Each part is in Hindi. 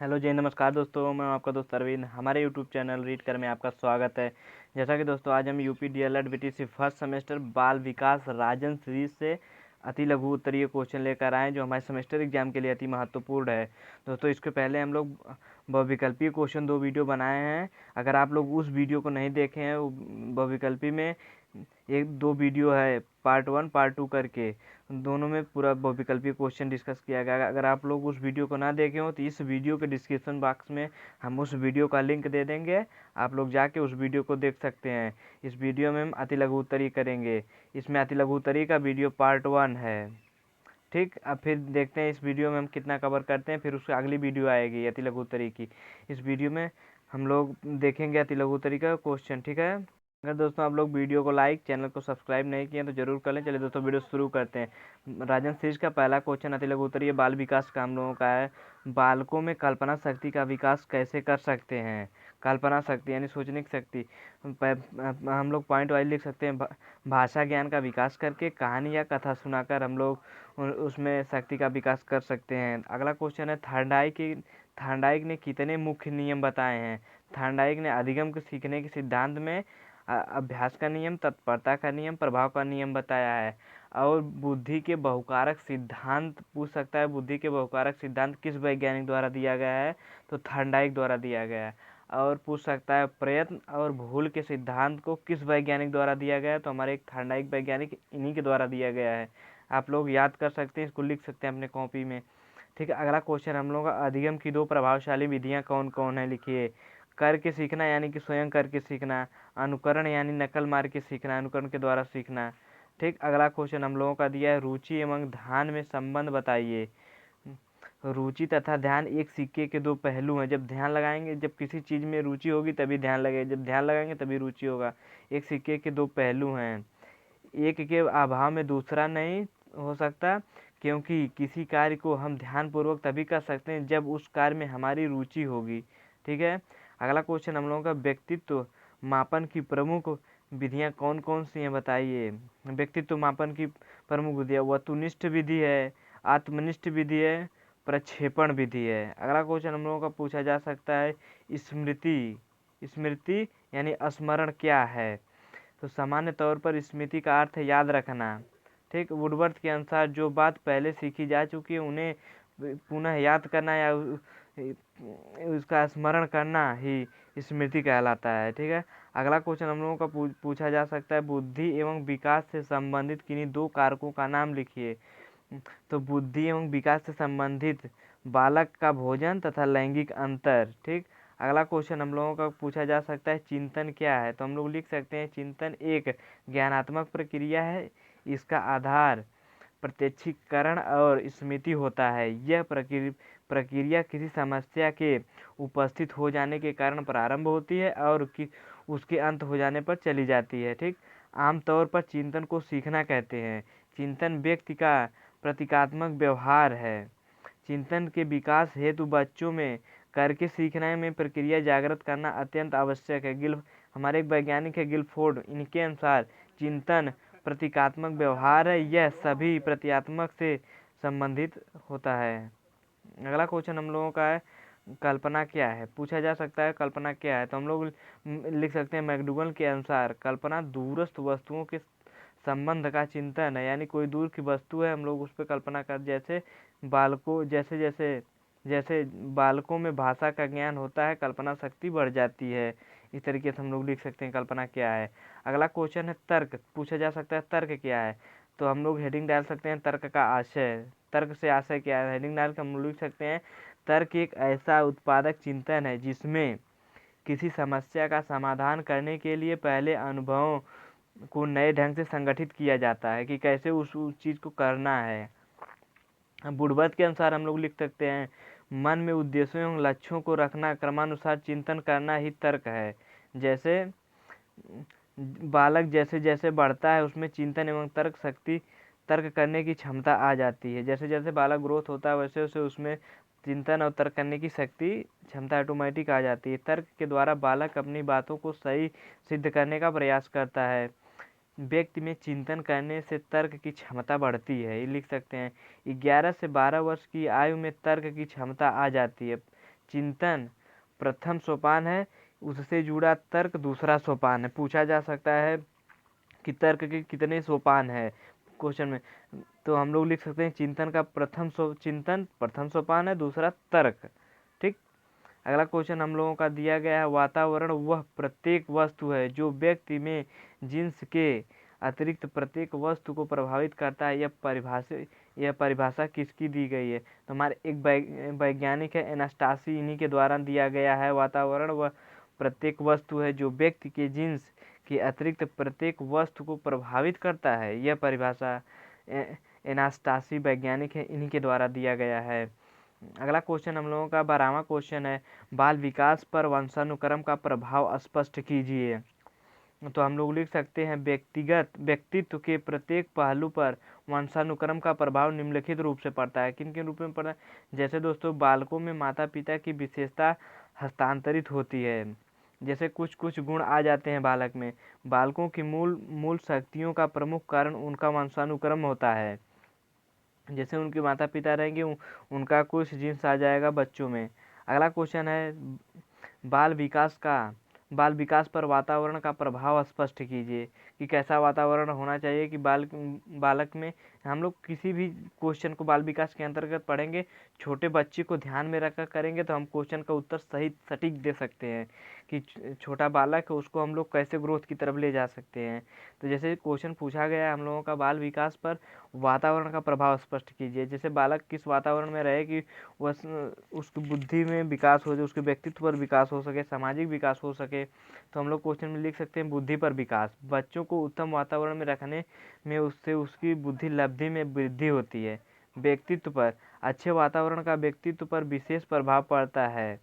हेलो जी, नमस्कार दोस्तों। मैं आपका दोस्त अरविंद। हमारे यूट्यूब चैनल रीड कर में आपका स्वागत है। जैसा कि दोस्तों आज हम UP DElEd BTC first semester बाल विकास राजन सीरीज से अति लघु उत्तरीय क्वेश्चन लेकर आए जो हमारे सेमेस्टर एग्जाम के लिए अति महत्वपूर्ण है। दोस्तों इसके पहले हम लोग बहुविकल्पीय क्वेश्चन 2 वीडियो बनाए हैं। अगर आप लोग उस वीडियो को नहीं देखे हैं, बहुविकल्पी में 1-2 वीडियो है, पार्ट 1 पार्ट 2 करके, दोनों में पूरा बहुविकल्पीय क्वेश्चन डिस्कस किया गया है। अगर आप लोग उस वीडियो को ना देखे हो तो इस वीडियो के डिस्क्रिप्शन बॉक्स में हम उस वीडियो का लिंक दे देंगे, आप लोग जाके उस वीडियो को देख सकते हैं। इस वीडियो में हम अति लघु उत्तरीय करेंगे। इसमें अति लघु उत्तरीय का वीडियो पार्ट 1 है। ठीक, अब फिर देखते हैं इस वीडियो में हम कितना कवर करते हैं। फिर उसकी अगली वीडियो आएगी अति लघु उत्तरीय की। इस वीडियो में हम लोग देखेंगे अति लघु उत्तरीय का क्वेश्चन। ठीक है, अगर दोस्तों आप लोग वीडियो को लाइक, चैनल को सब्सक्राइब नहीं किए तो जरूर कर लें। चलिए दोस्तों वीडियो शुरू करते हैं। राजन सीरीज का पहला क्वेश्चन अति लघु उत्तरीय बाल विकास का हम लोगों का है। बालकों में कल्पना शक्ति का विकास कैसे कर सकते हैं। कल्पना शक्ति यानी सोचने की शक्ति हम लोग पॉइंट वाइज लिख सकते हैं। भाषा ज्ञान का विकास करके, कहानी या कथा सुनाकर हम लोग उसमें शक्ति का विकास कर सकते हैं। अगला क्वेश्चन है थार्डाइक ने कितने मुख्य नियम बताए हैं। थार्डाइक ने अधिगम के सीखने के सिद्धांत में अभ्यास का नियम, तत्परता का नियम, प्रभाव का नियम बताया है। और बुद्धि के बहुकारक सिद्धांत पूछ सकता है। बुद्धि के बहुकारक सिद्धांत किस वैज्ञानिक द्वारा दिया गया है, तो थार्डाइक द्वारा दिया गया है। और पूछ सकता है प्रयत्न और भूल के सिद्धांत को किस वैज्ञानिक द्वारा दिया गया है, तो हमारे एक थार्डाइक वैज्ञानिक इन्हीं के द्वारा दिया गया है। आप लोग याद कर सकते हैं, इसको लिख सकते हैं अपने कॉपी में। ठीक है, अगला क्वेश्चन हम लोग का अधिगम की 2 प्रभावशाली विधियां कौन कौन है, लिखिए। करके सीखना यानी कि स्वयं करके सीखना, अनुकरण यानी नकल मार के सीखना, अनुकरण के द्वारा सीखना। ठीक, अगला क्वेश्चन हम लोगों का दिया है रुचि एवं ध्यान में संबंध बताइए। रुचि तथा ध्यान एक सिक्के के 2 पहलू हैं। जब ध्यान लगाएंगे, जब किसी चीज में रुचि होगी तभी ध्यान लगेगा, जब ध्यान लगाएंगे तभी रुचि होगा। एक सिक्के के 2 पहलू हैं। एक के अभाव में दूसरा नहीं हो सकता, क्योंकि किसी कार्य को हम ध्यानपूर्वक तभी कर सकते हैं जब उस कार्य में हमारी रुचि होगी। ठीक है, अगला क्वेश्चन हम लोगों का व्यक्तित्व मापन की प्रमुख विधियां कौन कौन सी हैं, बताइए। व्यक्तित्व मापन की प्रमुख विधियां वस्तुनिष्ठ विधि है, आत्मनिष्ठ विधि है, प्रक्षेपण विधि है। अगला क्वेश्चन हम लोगों का पूछा जा सकता है स्मृति स्मृति यानी स्मरण क्या है, तो सामान्य तौर पर स्मृति का अर्थ है याद रखना। ठीक, वुडवर्थ के अनुसार जो बात पहले सीखी जा चुकी है उन्हें पुनः याद करना या उसका स्मरण करना ही स्मृति कहलाता है। ठीक है, अगला क्वेश्चन हम लोगों का पूछा जा सकता है बुद्धि एवं विकास से संबंधित किन्हीं 2 कारकों का नाम लिखिए। तो बुद्धि एवं विकास से संबंधित बालक का भोजन तथा लैंगिक अंतर। ठीक, अगला क्वेश्चन हम लोगों का पूछा जा सकता है चिंतन क्या है, तो हम लोग लिख सकते हैं चिंतन एक ज्ञानात्मक प्रक्रिया है। इसका आधार प्रत्यक्षीकरण और स्मृति होता है। यह प्रक्रिया किसी समस्या के उपस्थित हो जाने के कारण प्रारंभ होती है और उसके अंत हो जाने पर चली जाती है। ठीक, आमतौर पर चिंतन को सीखना कहते हैं। चिंतन व्यक्ति का प्रतीकात्मक व्यवहार है। चिंतन के विकास हेतु बच्चों में करके सीखने में प्रक्रिया जागृत करना अत्यंत आवश्यक है। हमारे एक वैज्ञानिक है गिलफोर्ड, इनके अनुसार चिंतन प्रतीकात्मक व्यवहार है, यह सभी प्रतीकात्मक से संबंधित होता है। अगला क्वेश्चन हम लोगों का है कल्पना क्या है, पूछा जा सकता है कल्पना क्या है, तो हम लोग लिख सकते हैं मैकडूगल के अनुसार कल्पना दूरस्थ वस्तुओं के संबंध का चिंतन है। यानी कोई दूर की वस्तु है, हम लोग उस पर कल्पना कर, जैसे बालकों में भाषा का ज्ञान होता है, कल्पना शक्ति बढ़ जाती है। इस तरीके से हम लोग लिख सकते हैं कल्पना क्या है। अगला क्वेश्चन है तर्क, पूछा जा सकता है तर्क क्या है, तो हम लोग हेडिंग डाल सकते हैं तर्क का आशय। तर्क से आशय क्या है, हेडिंग डाल कर हम लोग लिख सकते हैं तर्क एक ऐसा उत्पादक चिंतन है जिसमें किसी समस्या का समाधान करने के लिए पहले अनुभवों को नए ढंग से संगठित किया जाता है कि कैसे उस चीज़ को करना है। वुडवर्थ के अनुसार हम लोग लिख सकते हैं मन में उद्देश्यों एवं लक्ष्यों को रखना, क्रमानुसार चिंतन करना ही तर्क है। जैसे बालक जैसे जैसे बढ़ता है उसमें चिंतन एवं तर्क करने की क्षमता आ जाती है। जैसे जैसे बालक ग्रोथ होता है वैसे वैसे उसमें चिंतन और तर्क करने की क्षमता ऑटोमेटिक आ जाती है। तर्क के द्वारा बालक अपनी बातों को सही सिद्ध करने का प्रयास करता है। व्यक्ति में चिंतन करने से तर्क की क्षमता बढ़ती है, ये लिख सकते हैं। 11 से 12 वर्ष की आयु में तर्क की क्षमता आ जाती है। चिंतन प्रथम सोपान है, उससे जुड़ा तर्क दूसरा सोपान है। पूछा जा सकता है कि तर्क के कितने सोपान है क्वेश्चन में, तो हम लोग लिख सकते हैं चिंतन प्रथम सोपान है, दूसरा तर्क। ठीक। अगला क्वेश्चन हम लोगों का दिया गया है, वातावरण वह प्रत्येक वस्तु है जो व्यक्ति में जिन्स के अतिरिक्त प्रत्येक वस्तु को प्रभावित करता है। यह परिभाषा किसकी दी गई है? तो हमारे एक वैज्ञानिक है एनास्टासी, इन्हीं के द्वारा दिया गया है। वातावरण वह प्रत्येक वस्तु है जो व्यक्ति के जिन्स के अतिरिक्त प्रत्येक वस्तु को प्रभावित करता है। यह परिभाषा एनास्टासी वैज्ञानिक है, इन्हीं के द्वारा दिया गया है। अगला क्वेश्चन हम लोगों का 12वां क्वेश्चन है, बाल विकास पर वंशानुक्रम का प्रभाव स्पष्ट कीजिए। तो हम लोग लिख सकते हैं, व्यक्तित्व के प्रत्येक पहलू पर वंशानुक्रम का प्रभाव निम्नलिखित रूप से पड़ता है। किन किन रूप में पड़ता है? जैसे दोस्तों, बालकों में माता पिता की विशेषता हस्तांतरित होती है। जैसे कुछ कुछ गुण आ जाते हैं बालक में। बालकों की मूल शक्तियों का प्रमुख कारण उनका वंशानुक्रम होता है। जैसे उनके माता पिता रहेंगे, उनका कुछ जीन्स आ जाएगा बच्चों में। अगला क्वेश्चन है, बाल विकास पर वातावरण का प्रभाव स्पष्ट कीजिए, कि कैसा वातावरण होना चाहिए कि बालक में। हम लोग किसी भी क्वेश्चन को बाल विकास के अंतर्गत पढ़ेंगे, छोटे बच्चे को ध्यान में रखकर करेंगे तो हम क्वेश्चन का उत्तर सही सटीक दे सकते हैं कि छोटा बालक है उसको हम लोग कैसे ग्रोथ की तरफ ले जा सकते हैं। तो जैसे क्वेश्चन पूछा गया है हम लोगों का, बाल विकास पर वातावरण का प्रभाव स्पष्ट कीजिए। जैसे बालक किस वातावरण में रहे कि वह उसकी बुद्धि में विकास हो जाए, उसके व्यक्तित्व पर विकास हो सके, सामाजिक विकास हो सके। तो हम लोग क्वेश्चन में लिख सकते हैं, बुद्धि पर विकास। बच्चों को उत्तम वातावरण में रखने में उससे उसकी बुद्धि लब्धि में वृद्धि होती है। व्यक्तित्व पर, अच्छे वातावरण का व्यक्तित्व पर विशेष प्रभाव पड़ता है।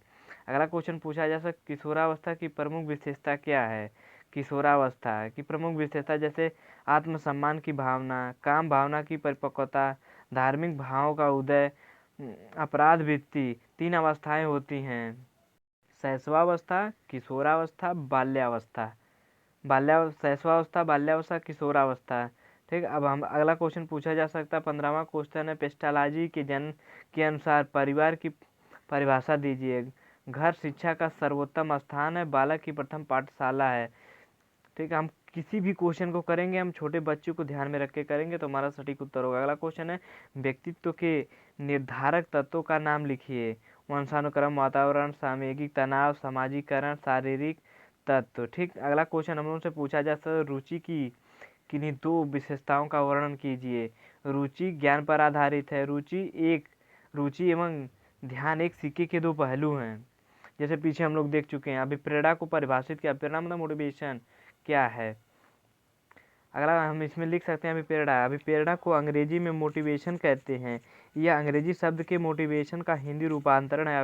अगला क्वेश्चन पूछा जा सकता, किशोरावस्था की प्रमुख विशेषता क्या है? किशोरावस्था की प्रमुख विशेषता जैसे आत्मसम्मान की भावना, काम भावना की परिपक्वता, धार्मिक भावों का उदय, अपराध वृत्ति, 3 अवस्थाएं होती हैं, शैशवावस्था, किशोरावस्था, बाल्यावस्था। शैशवावस्था, बाल्यावस्था, किशोरावस्था। ठीक। अब हम अगला क्वेश्चन पूछा जा सकता है, 15वां क्वेश्चन है, पेस्टालॉजी के जन्म के अनुसार परिवार की परिभाषा दीजिए। घर शिक्षा का सर्वोत्तम स्थान है, बालक की प्रथम पाठशाला है। ठीक है। हम किसी भी क्वेश्चन को करेंगे, हम छोटे बच्चों को ध्यान में रख के करेंगे तो हमारा सटीक उत्तर होगा। अगला क्वेश्चन है, व्यक्तित्व के निर्धारक तत्वों का नाम लिखिए। वंशानुक्रम, वातावरण, सामयिक तनाव, सामाजिकरण, शारीरिक तत्व। ठीक। अगला क्वेश्चन हम लोगों से पूछा जा सकता है, रुचि की किन्हीं 2 विशेषताओं का वर्णन कीजिए। रुचि ज्ञान पर आधारित है। रुचि एवं ध्यान एक सिक्के के 2 पहलू हैं। जैसे पीछे हम लोग देख चुके हैं। अभिप्रेरणा को परिभाषित किया, प्रेरणा मतलब मोटिवेशन क्या है। अगला हम इसमें लिख सकते हैं, अभिप्रेरणा को अंग्रेजी में मोटिवेशन कहते हैं। यह अंग्रेजी शब्द के मोटिवेशन का हिंदी रूपांतरण है।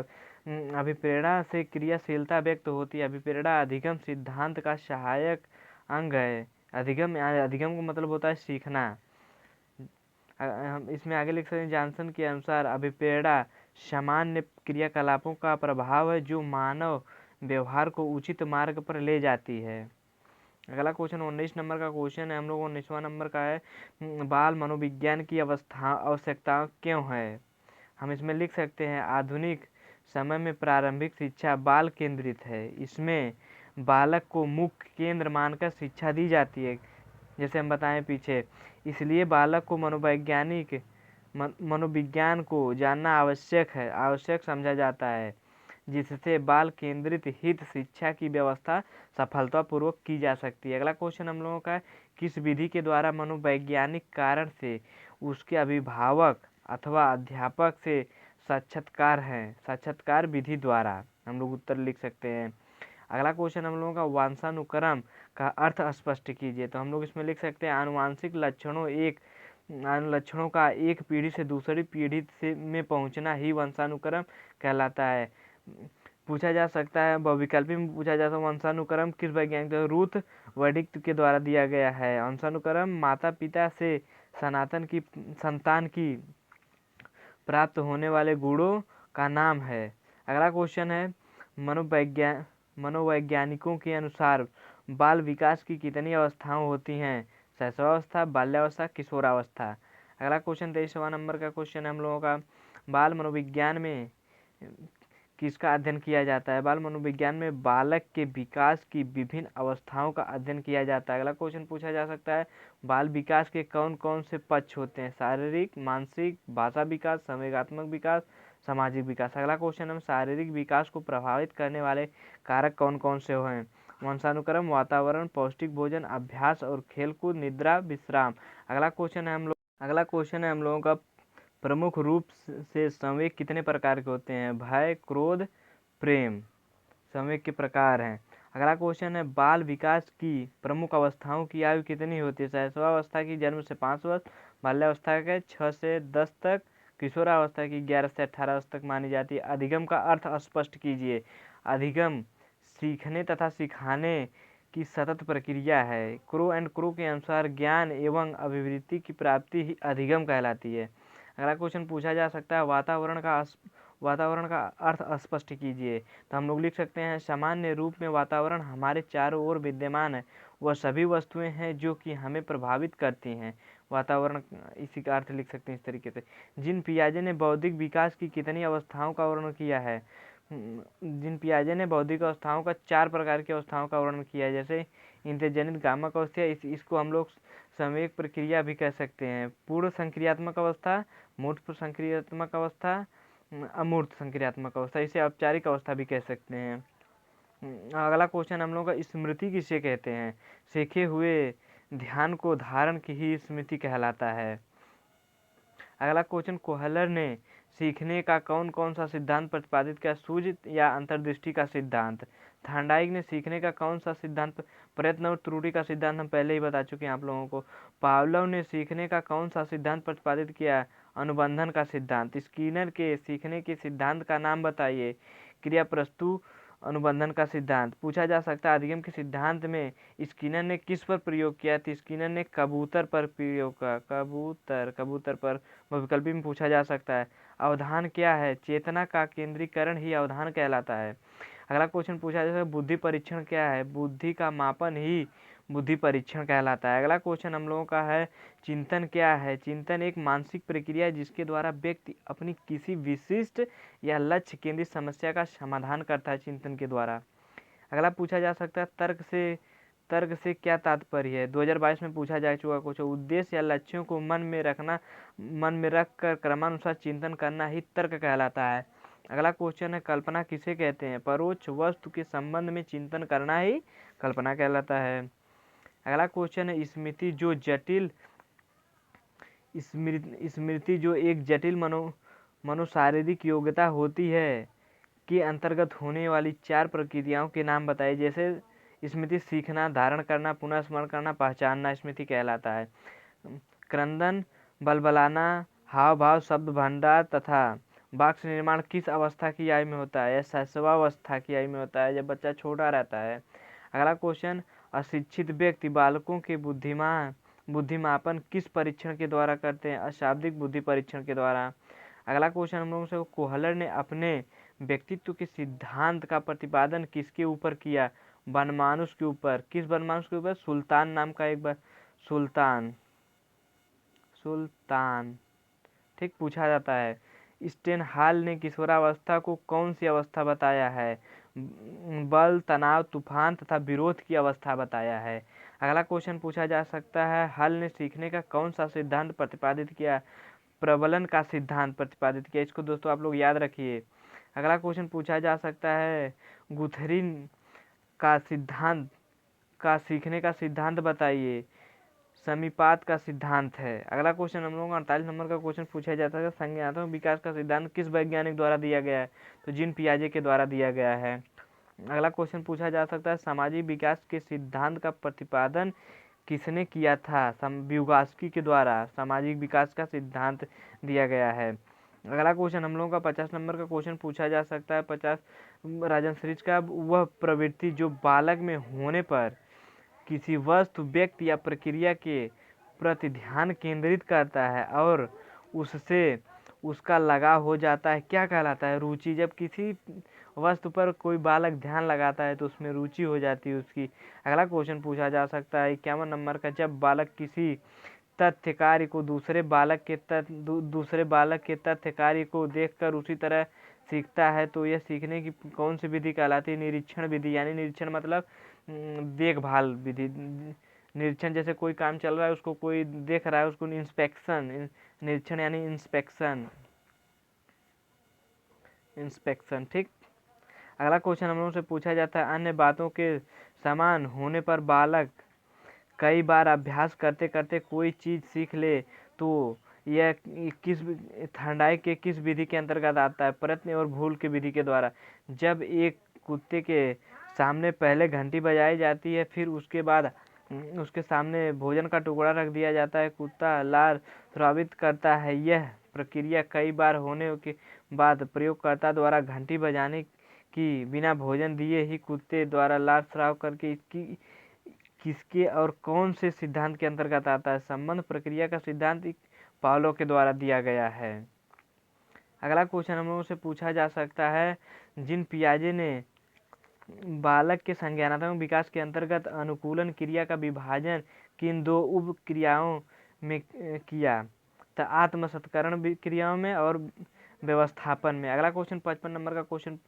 अभिप्रेरणा से क्रियाशीलता व्यक्त होती है। अभिप्रेरणा अधिगम सिद्धांत का सहायक अंग है। अधिगम का मतलब होता है सीखना। हम इसमें आगे लिख सकते हैं, जॉनसन के अनुसार अभिप्रेरणा सामान्य क्रियाकलापों का प्रभाव है जो मानव व्यवहार को उचित मार्ग पर ले जाती है। अगला क्वेश्चन 19 नंबर का क्वेश्चन है हम लोग, 19वां नंबर का है, बाल मनोविज्ञान की आवश्यकता क्यों है? हम इसमें लिख सकते हैं, आधुनिक समय में प्रारंभिक शिक्षा बाल केंद्रित है। इसमें बालक को मुख्य केंद्र मानकर शिक्षा दी जाती है, जैसे हम बताएं पीछे। इसलिए बालक को मनोविज्ञान को जानना आवश्यक समझा जाता है, जिससे बाल केंद्रित हित शिक्षा की व्यवस्था सफलतापूर्वक की जा सकती है। अगला क्वेश्चन हम लोगों का है, किस विधि के द्वारा मनोवैज्ञानिक कारण से उसके अभिभावक अथवा अध्यापक से साक्षात्कार विधि द्वारा। हम लोग उत्तर लिख सकते हैं। अगला क्वेश्चन हम लोगों का, वंशानुक्रम का अर्थ स्पष्ट कीजिए। तो हम लोग इसमें लिख सकते हैं, आनुवांशिक लक्षणों का एक पीढ़ी से दूसरी पीढ़ी में पहुंचना ही वंशानुक्रम कहलाता है। पूछा जा सकता है, बहुविकल्पी में पूछा जा सकता है, वंशानुक्रम किस वैज्ञानिक रूथ वर्डिक्ट के द्वारा दिया गया है? वंशानुक्रम माता पिता से संतान की प्राप्त होने वाले गुणों का नाम है। अगला क्वेश्चन है, मनोवैज्ञानिकों के अनुसार बाल विकास की कितनी अवस्थाएं होती हैं? शैशवावस्था, बाल्यावस्था, किशोरावस्था। अगला क्वेश्चन 23वां नंबर का क्वेश्चन है हम लोगों का, बाल मनोविज्ञान में किसका अध्ययन किया जाता है? बाल मनोविज्ञान में बालक के विकास की विभिन्न अवस्थाओं का अध्ययन किया जाता है। अगला क्वेश्चन पूछा जा सकता है, बाल विकास के कौन कौन से पक्ष होते हैं? शारीरिक, मानसिक, भाषा विकास, संवेगात्मक विकास, सामाजिक विकास। अगला क्वेश्चन है, शारीरिक विकास को प्रभावित करने वाले कारक कौन कौन से हैं? वंशानुक्रम, वातावरण, पौष्टिक भोजन, अभ्यास और खेलकूद, निद्रा, विश्राम। अगला क्वेश्चन है हम लोगों का, प्रमुख रूप से संवेग कितने प्रकार के होते हैं? भय, क्रोध, प्रेम संवेग के प्रकार हैं। अगला क्वेश्चन है, बाल विकास की प्रमुख अवस्थाओं की आयु कितनी होती है? शैशवावस्था की जन्म से 5 वर्ष, बाल्यावस्था के 6 से 10 तक, किशोरावस्था की 11 से 18 वर्ष तक मानी जाती है। अधिगम का अर्थ स्पष्ट कीजिए। अधिगम सीखने तथा सिखाने की सतत प्रक्रिया है। क्रो एंड क्रो के अनुसार ज्ञान एवं अभिवृद्धि की प्राप्ति ही अधिगम कहलाती है। अगला क्वेश्चन पूछा जा सकता है, वातावरण का अर्थ स्पष्ट कीजिए। तो हम लोग लिख सकते हैं, सामान्य रूप में वातावरण हमारे चारों ओर विद्यमान है, वह सभी वस्तुएं हैं जो कि हमें प्रभावित करती हैं। वातावरण, इसी का अर्थ लिख सकते हैं इस तरीके से। जीन पियाजे ने बौद्धिक विकास की कितनी अवस्थाओं का वर्णन किया है? जीन पियाजे ने बौद्धिक अवस्थाओं का 4 प्रकार की अवस्थाओं का वर्णन किया है, जैसे इंद्रजनित गामक अवस्था, इसको हम लोग संवेग प्रक्रिया भी कह सकते हैं। पूर्ण संक्रियात्मक अवस्था, मूर्त संक्रियात्मक अवस्था, अमूर्त संक्रियात्मक अवस्था, इसे औपचारिक अवस्था भी कह सकते हैं। अगला क्वेश्चन हम लोग का, स्मृति किसे कहते हैं? सीखे हुए ध्यान को धारण की ही स्मृति कहलाता है। अगला क्वेश्चन, कोहलर ने सीखने का कौन कौन सा सिद्धांत प्रतिपादित किया? सूझ या अंतर्दृष्टि का सिद्धांत। थॉर्नडाइक ने सीखने का कौन सा सिद्धांत? प्रयत्न और त्रुटि का सिद्धांत हम पहले ही बता चुके हैं आप लोगों को। पावलोव ने सीखने का कौन सा सिद्धांत प्रतिपादित किया? अनुबंधन का सिद्धांत। स्किनर के सीखने के सिद्धांत का नाम बताइए। क्रिया प्रस्तु अनुबंधन का सिद्धांत। पूछा जा सकता है, अधिगम के सिद्धांत में स्किनर ने किस पर प्रयोग किया? तो स्किनर ने कबूतर पर प्रयोग किया। कबूतर पर विकल्प में पूछा जा सकता है। अवधान क्या है? चेतना का केंद्रीकरण ही अवधान कहलाता है। अगला क्वेश्चन पूछा जा सकता है, बुद्धि परीक्षण क्या है? बुद्धि का मापन ही बुद्धि परीक्षण कहलाता है। अगला क्वेश्चन हम लोगों का है, चिंतन क्या है? चिंतन एक मानसिक प्रक्रिया है जिसके द्वारा व्यक्ति अपनी किसी विशिष्ट या लक्ष्य केंद्रित समस्या का समाधान करता है चिंतन के द्वारा। अगला पूछा जा सकता है, तर्क से क्या तात्पर्य है? 2022 में पूछा जा चुका कुछ, उद्देश्य या लक्ष्यों को मन में रख कर क्रमानुसार चिंतन करना ही तर्क कहलाता है। अगला क्वेश्चन है, कल्पना किसे कहते हैं? परोक्ष वस्तु के संबंध में चिंतन करना ही कल्पना कहलाता है। अगला क्वेश्चन है, स्मृति जो एक जटिल मनोशारीरिक योग्यता होती है के अंतर्गत होने वाली 4 प्रक्रियाओं के नाम बताइए। जैसे स्मृति सीखना, धारण करना, पुनः स्मरण करना, पहचानना स्मृति कहलाता है। क्रंदन, बलबलाना, हाव भाव, शब्द भंडार तथा वाक्य निर्माण किस अवस्था की आयु में होता है? शैशवावस्था की आयु में होता है, जब बच्चा छोटा रहता है। अगला क्वेश्चन, अशिक्षित व्यक्ति बालकों के बुद्धिमापन किस परीक्षण के द्वारा करते हैं? अशाब्दिक बुद्धि परीक्षण के द्वारा। अगला क्वेश्चन हम लोगों से, कोहलर ने अपने व्यक्तित्व के सिद्धांत का प्रतिपादन किसके ऊपर किया? बनमानुस के ऊपर। किस बनमानुस के ऊपर? सुल्तान नाम का एक सुल्तान ठीक पूछा जाता है। स्टेनहाल ने किशोरावस्था को कौन सी अवस्था बताया है? बल, तनाव, तूफान तथा विरोध की अवस्था बताया है। अगला क्वेश्चन पूछा जा सकता है, हल ने सीखने का कौन सा सिद्धांत प्रतिपादित किया? प्रबलन का सिद्धांत प्रतिपादित किया। इसको दोस्तों आप लोग याद रखिए। अगला क्वेश्चन पूछा जा सकता है, गुथरी का सीखने का सिद्धांत बताइए। समीपात का सिद्धांत है। अगला क्वेश्चन हम लोग 48 नंबर का क्वेश्चन पूछा जाता है, संज्ञानात्मक विकास का सिद्धांत किस वैज्ञानिक द्वारा दिया गया है? तो जीन पियाजे के द्वारा दिया गया है। अगला क्वेश्चन पूछा जा सकता है, सामाजिक विकास के सिद्धांत का प्रतिपादन किसने किया था? व्युगास्की के द्वारा सामाजिक विकास का सिद्धांत दिया गया है। अगला क्वेश्चन हम लोगों का 50 नंबर का क्वेश्चन पूछा जा सकता है, 50 राजन सीरीज का, वह प्रवृत्ति जो बालक में होने पर किसी वस्तु, व्यक्ति या प्रक्रिया के प्रति ध्यान केंद्रित करता है और उससे उसका लगाव हो जाता है, क्या कहलाता है? रुचि। जब किसी वस्तु पर कोई बालक ध्यान लगाता है तो उसमें रुचि हो जाती है उसकी। अगला क्वेश्चन पूछा जा सकता है 51 नंबर का, जब बालक किसी तथ्य कार्य को दूसरे बालक के तथ्य कार्य को देखकर उसी तरह सीखता है तो यह सीखने की कौन सी विधि कहलाती है? निरीक्षण विधि, यानी निरीक्षण मतलब देखभाल विधि। निरीक्षण जैसे कोई काम चल रहा है, उसको कोई देख रहा है, उसको इंस्पेक्शन, निरीक्षण यानी इंस्पेक्शन, इंस्पेक्शन। ठीक। अगला क्वेश्चन हम लोगों से पूछा जाता है, अन्य बातों के समान होने पर बालक कई बार अभ्यास करते करते कोई चीज सीख ले तो यह किस थर्नडाइक के किस विधि के अंतर्गत आता है? प्रयत्न और भूल की विधि के द्वारा। जब एक कुत्ते के सामने पहले घंटी बजाई जाती है, फिर उसके बाद उसके सामने भोजन का टुकड़ा रख दिया जाता है, कुत्ता लार स्रावित करता है। यह प्रक्रिया कई बार होने के बाद प्रयोगकर्ता द्वारा घंटी बजाने की बिना भोजन दिए ही कुत्ते द्वारा लार स्राव करके इसकी किसके और कौन से सिद्धांत के अंतर्गत आता है? संबंध प्रक्रिया का सिद्धांत पावलोव के द्वारा दिया गया है। अगला क्वेश्चन हम लोगों से पूछा जा सकता है, जीन पियाजे ने बालक के संज्ञानात्मक विकास के अंतर्गत अनुकूलन क्रिया का विभाजन किन दो उप क्रियाओं में किया? तो आत्मसत्करण क्रियाओं में और व्यवस्थापन में। अगला क्वेश्चन 55 नंबर का क्वेश्चन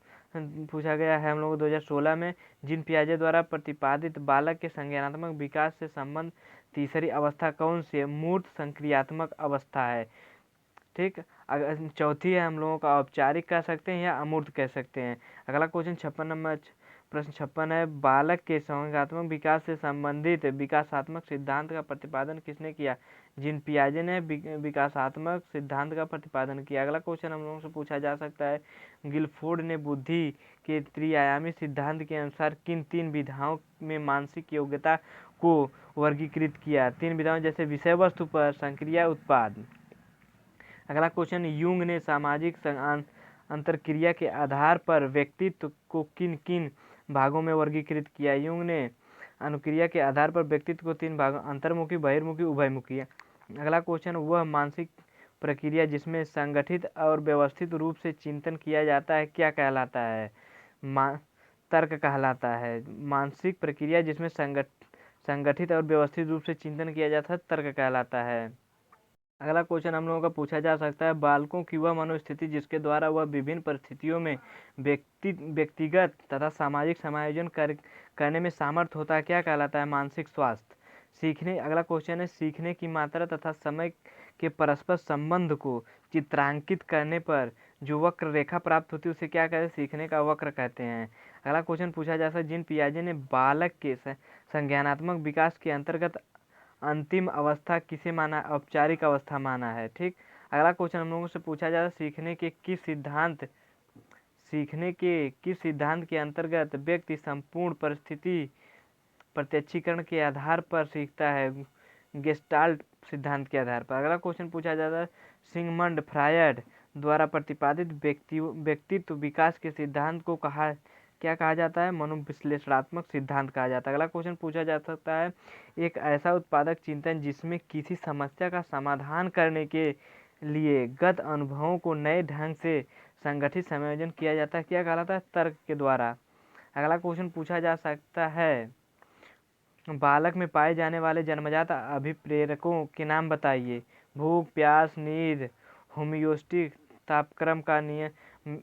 पूछा गया है हम लोग 2016 में, जीन पियाजे द्वारा प्रतिपादित बालक के संज्ञानात्मक विकास से संबंध तीसरी अवस्था कौन सी है? मूर्त संक्रियात्मक अवस्था है। ठीक। चौथी है हम लोगों का औपचारिक कह सकते हैं या अमूर्त कह सकते हैं। अगला क्वेश्चन 56 नंबर प्रश्न 56 है, बालक के संज्ञानात्मक विकास से संबंधित विकासात्मक सिद्धांत का प्रतिपादन किसने किया? जीन पियाजे ने विकासात्मक सिद्धांत का प्रतिपादन किया। अगला क्वेश्चन हम लोगों से पूछा जा सकता है, गिलफोर्ड ने बुद्धि के त्रिआयामी सिद्धांत के अनुसार किन तीन विधाओं में मानसिक योग्यता को वर्गीकृत किया? तीन विधाओं जैसे विषय वस्तु पर, संक्रिया, उत्पाद। अगला क्वेश्चन, यूंग ने सामाजिक अंतरक्रिया के आधार पर व्यक्तित्व को किन किन भागों में वर्गीकृत किया? यूंग ने अनुक्रिया के आधार पर व्यक्तित्व को तीन भागों, अंतर्मुखी, बहिर्मुखी, उभयमुखी। अगला क्वेश्चन, वह मानसिक प्रक्रिया जिसमें संगठित और व्यवस्थित रूप से चिंतन किया जाता है क्या कहलाता है? तर्क कहलाता है। मानसिक प्रक्रिया जिसमें संगठित और व्यवस्थित रूप से चिंतन किया जाता है तर्क कहलाता है। अगला क्वेश्चन हम लोगों का पूछा जा सकता है, बालकों की वह मनोस्थिति जिसके द्वारा वह विभिन्न परिस्थितियों में व्यक्तिगत तथा सामाजिक समायोजन करने में सामर्थ्य होता है क्या कहलाता है? मानसिक स्वास्थ्य। सीखने। अगला क्वेश्चन है, सीखने की मात्रा तथा समय के परस्पर संबंध को चित्रांकित करने पर जो वक्र रेखा प्राप्त होती है उसे क्या कहते हैं? सीखने का वक्र कहते हैं। अगला क्वेश्चन पूछा जा सकता है, जीन पियाजे ने बालक के संज्ञानात्मक विकास के अंतर्गत अंतिम अवस्था किसे माना? औपचारिक अवस्था माना है। ठीक। अगला क्वेश्चन हम लोगों से पूछा जाता है, सीखने के किस सिद्धांत के अंतर्गत व्यक्ति संपूर्ण परिस्थिति प्रत्यक्षीकरण के आधार पर सीखता है? गेस्टाल्ट सिद्धांत के आधार पर। अगला क्वेश्चन पूछा जाता है, सिगमंड फ्रायड द्वारा प्रतिपादित व्यक्तित्व विकास के सिद्धांत को क्या कहा जाता है? मनोविश्लेषणात्मक सिद्धांत कहा जाता है। अगला क्वेश्चन पूछा जा सकता है, एक ऐसा उत्पादक चिंतन जिसमें किसी समस्या का समाधान करने के लिए गत अनुभवों को नए ढंग से संगठित समायोजन किया जाता है क्या कहलाता है? तर्क के द्वारा। अगला क्वेश्चन पूछा जा सकता है, बालक में पाए जाने वाले जन्मजात अभिप्रेरकों के नाम बताइए। भूख, प्यास, नींद, होमियोस्टिक तापक्रम का नियम,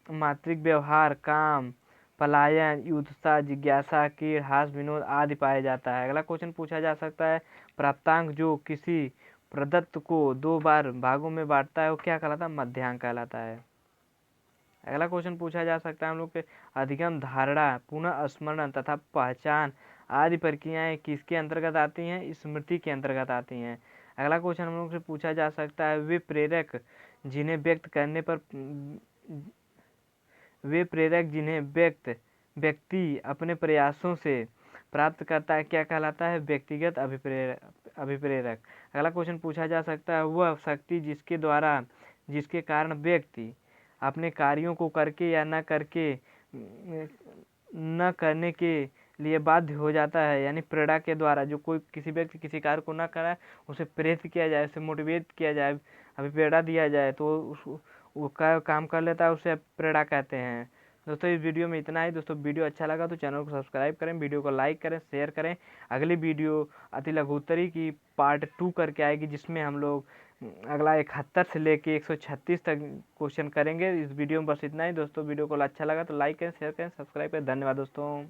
मात्रिक व्यवहार, काम, पलायन, उत्साह, जिज्ञासा, कीड़, हास, विनोद आदि पाया जाता है। अगला क्वेश्चन पूछा जा सकता है, प्राप्तांक जो किसी प्रदत्त को दो बार भागों में बांटता है वो क्या कहलाता है? मध्यांक कहलाता है। अगला क्वेश्चन पूछा जा सकता है हम लोग के, अधिगम, धारणा, पुनः स्मरण तथा पहचान आदि प्रक्रियाएं किसके अंतर्गत आती हैं? स्मृति के अंतर्गत आती हैं। अगला क्वेश्चन हम लोग से पूछा जा सकता है, वे प्रेरक जिन्हें व्यक्ति अपने प्रयासों से प्राप्त करता है क्या कहलाता है? व्यक्तिगत अभिप्रेरक। अगला क्वेश्चन पूछा जा सकता है, वह शक्ति जिसके कारण व्यक्ति अपने कार्यों को करके या न करने के लिए बाध्य हो जाता है, यानी प्रेरणा के द्वारा जो कोई किसी व्यक्ति किसी कार्य को न कराए उसे प्रेरित किया जाए, उसे मोटिवेट किया जाए, अभिप्रेरणा दिया जाए तो वो काम कर लेता है, उसे प्रेरणा कहते हैं। दोस्तों इस वीडियो में इतना ही। दोस्तों वीडियो अच्छा लगा तो चैनल को सब्सक्राइब करें, वीडियो को लाइक करें, शेयर करें। अगली वीडियो अति लघु उत्तरी की पार्ट 2 करके आएगी जिसमें हम लोग अगला 71 से लेके 136 तक क्वेश्चन करेंगे। इस वीडियो में बस इतना ही दोस्तों। वीडियो को अच्छा लगा तो लाइक करें, शेयर करें, सब्सक्राइब करें। धन्यवाद दोस्तों।